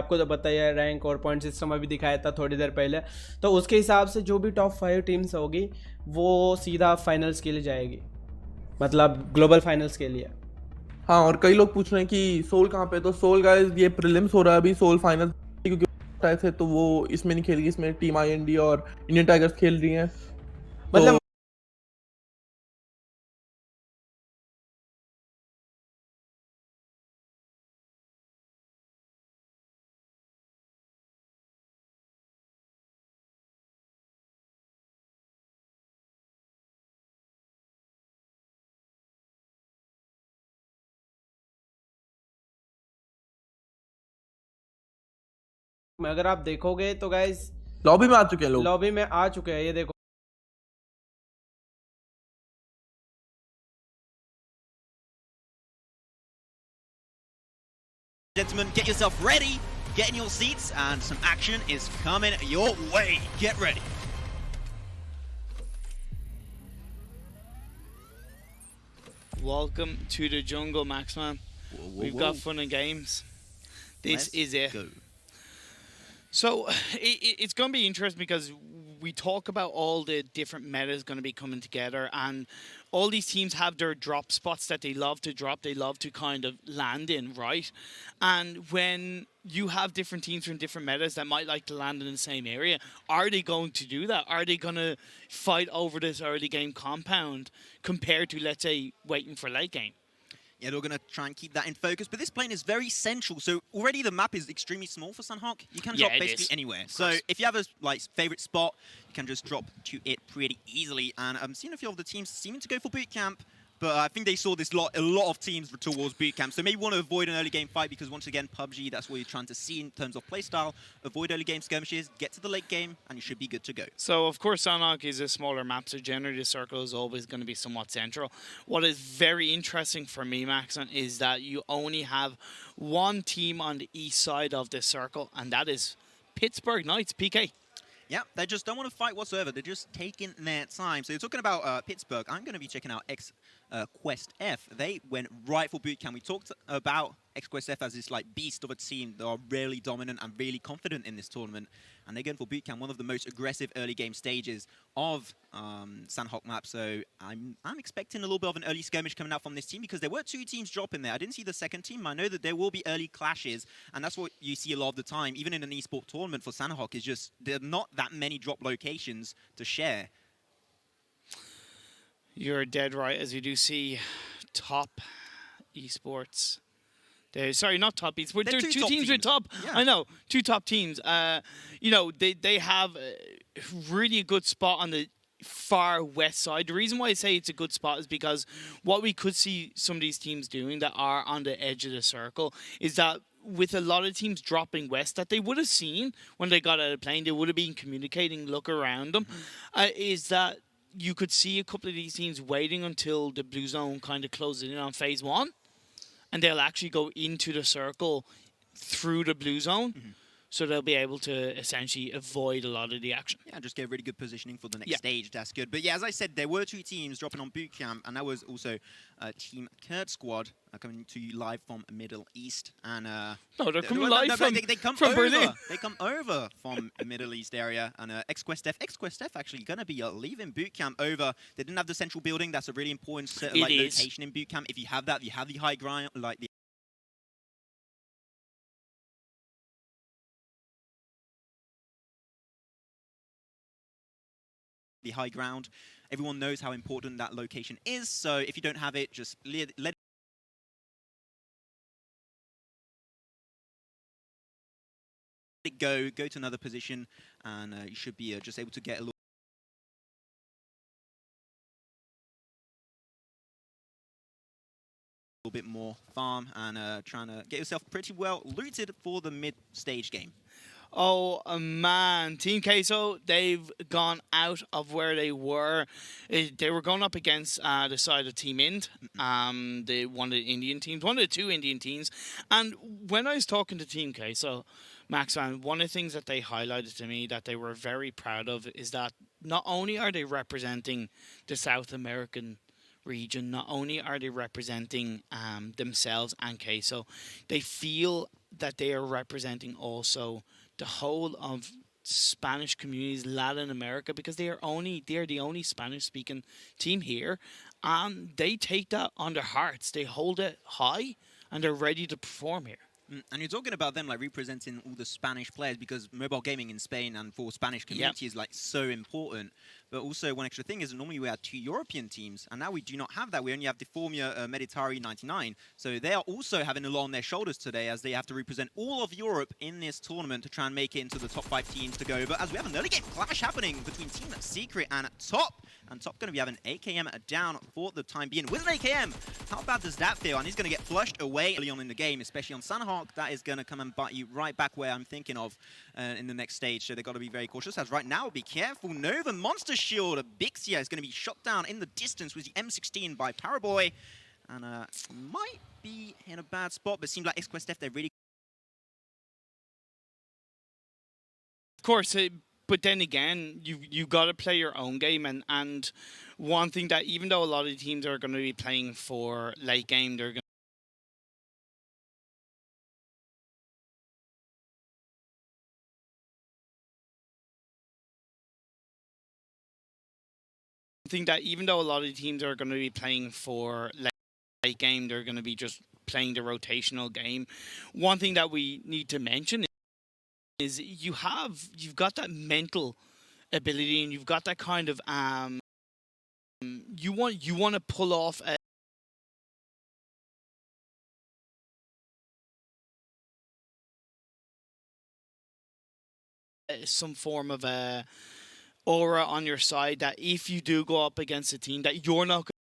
आपको तो पता ही है रैंक और पॉइंट सिस्टम अभी दिखाया था थोड़ी देर पहले, तो उसके हिसाब से जो भी टॉप 5 टीम्स होगी वो सीधा फाइनल्स के लिए जाएगी, मतलब ग्लोबल फाइनल्स के लिए। हाँ, और कई लोग पूछ रहे हैं कि सोल कहाँ पे, तो सोल गाइस ये प्रीलिम्स हो रहा है अभी, सोल फाइनल, क्योंकि ऐसे तो वो इसमें नहीं खेलेगी, इसमें टीम IND और इंडियन टाइगर्स खेल रही हैं, तो मतलब अगर आप देखोगे तो गाइस लॉबी में आ चुके हैं लोग। लॉबी में आ चुके हैं, ये देखो। Gentlemen, get yourself ready, get in your seats, and some action is coming your way. Get ready. Welcome to the jungle, Maxman. We've got fun and games. This is it. Go. So it's going to be interesting because we talk about all the different metas going to be coming together, and all these teams have their drop spots that they love to drop, they love to kind of land in, right? And when you have different teams from different metas that might like to land in the same area, are they going to do that? Are they going to fight over this early game compound compared to, let's say, waiting for late game? Yeah, they're going to try and keep that in focus, but this plane is very central, so already the map is extremely small for Sunhawk. You can drop basically anywhere. So if you have a favorite spot, you can just drop to it pretty easily. And I'm seeing a few of the teams seeming to go for boot camp, but I think they saw this a lot of teams towards boot camp, so maybe want to avoid an early game fight because once again, PUBG, that's what you're trying to see in terms of playstyle. Avoid early game skirmishes, get to the late game, and you should be good to go. So, of course, Sanhok is a smaller map, so generally the circle is always going to be somewhat central. What is very interesting for me, Maxon, is that you only have one team on the east side of the circle, and that is Pittsburgh Knights, PK. Yeah, they just don't want to fight whatsoever. They're just taking their time. So you're talking about Pittsburgh. I'm going to be checking out Quest F. They went right for boot camp. We talked about Quest F as this beast of a team that are really dominant and really confident in this tournament. And they're going for boot camp, one of the most aggressive early game stages of Sanhok map. So I'm expecting a little bit of an early skirmish coming out from this team because there were two teams dropping there. I didn't see the second team. I know that there will be early clashes, and that's what you see a lot of the time, even in an esport tournament for Sanhok, is just there are not that many drop locations to share. You're dead right, as we do see top esports. Sorry, not top esports. There are two teams with top. Yeah. I know, two top teams. You know, they have really a good spot on the far west side. The reason why I say it's a good spot is because what we could see some of these teams doing that are on the edge of the circle is that with a lot of teams dropping west that they would have seen when they got out of the plane, they would have been communicating, look around them, is that you could see a couple of these teams waiting until the blue zone kind of closes in on phase one, and they'll actually go into the circle through the blue zone. So they'll be able to essentially avoid a lot of the action. Yeah, just get really good positioning for the next stage. That's good. But yeah, as I said, there were two teams dropping on boot camp, and that was also Team Kurt Squad coming to you live from Middle East. And no, they're coming live from Berlin. They come over from the Middle East area. And XQuest F actually going to be leaving boot camp over. They didn't have the central building. That's a really important location in boot camp. If you have that, you have the high ground, the high ground. Everyone knows how important that location is, so if you don't have it, just let it go to another position, and you should be just able to get a little bit more farm and trying to get yourself pretty well looted for the mid-stage game. Oh, man. Team Queso, they've gone out of where they were. They were going up against the side of Team Ind, one of the Indian teams, one of the two Indian teams. And when I was talking to Team Queso, Max Van, one of the things that they highlighted to me that they were very proud of is that not only are they representing the South American region. Not only are they representing themselves and Queso, they feel that they are representing also the whole of Spanish communities, Latin America, because they are the only Spanish speaking team here, and they take that on their hearts. They hold it high, and they're ready to perform here. And you're talking about them like representing all the Spanish players, because mobile gaming in Spain and for Spanish community is like so important. But also one extra thing is normally we had 2 European teams, and now we do not have that. We only have the Formula Meditari 99. So they are also having a lot on their shoulders today, as they have to represent all of Europe in this tournament to try and make it into the top 5 teams to go. But as we have an early game clash happening between Team Secret and Top. And Top going to be having AKM down for the time being. With an AKM, how bad does that feel? And he's going to get flushed away early on in the game, especially on Sanhawk. That is going to come and bite you right back where I'm thinking of in the next stage. So they've got to be very cautious. As right now, be careful. Nova Monster Shield. Bixia is going to be shot down in the distance with the M16 by Paraboy. And might be in a bad spot, but it seems like XQuestF, they're really... Of course, but then again, you got to play your own game, and one thing that, even though a lot of the teams are going to be playing for late game, they're going to be just playing the rotational game. One thing that we need to mention is you've got that mental ability, and you've got that kind of you want to pull off some form of a aura on your side, that if you do go up against a team, that you're not